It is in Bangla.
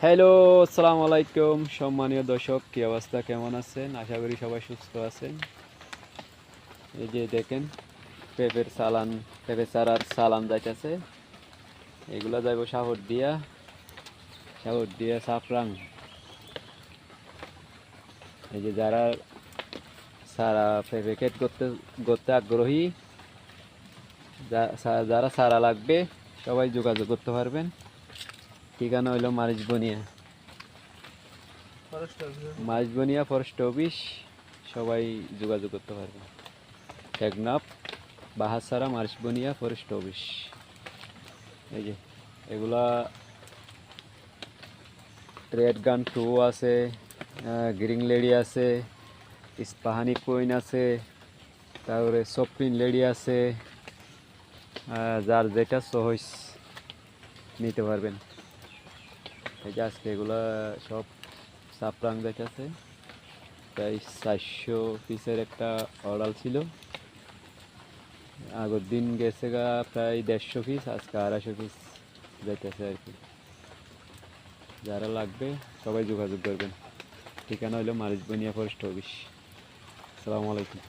হ্যালো, আসসালামু আলাইকুম সম্মানীয় দর্শক, কি অবস্থা, কেমন আছেন? আশা করি সবাই সুস্থ আছেন। এই যে দেখেন, পেঁপে চারার চালান যাইতেছে। এগুলা যাইব সাহর দিয়া সাফরাং। এই যে যারা সারা পেঁপে ক্ষেত করতে করতে আগ্রহী, যারা সারা লাগবে সবাই যোগাযোগ করতে পারবেন। ঠিকানা হইল মারিচবনিয়া ফরেস্ট অফিস। সবাই যোগাযোগ করতে পারবেন। Teknaf Bahasara Marichbunia forest office. এই যে এগুলা রেড গান টু আছে, গ্রিন লেডি আছে, ইস্পাহানি কুইন আছে, তারপরে সফরিন লেডি আছে। যার যেটা চয়েস নিতে পারবেন। এই যে আজকে এগুলা সব সাপরাং যাইতেছে। প্রায় 400 পিসের একটা অর্ডার ছিল। আগের দিন গেছে গা প্রায় 150 পিস, আজকে 250 পিস যাইতেছে আর কি। যারা লাগবে সবাই যোগাযোগ করবেন। ঠিকানা হলো মারিচবনিয়া ফরেস্ট অফিস। আসসালামু আলাইকুম।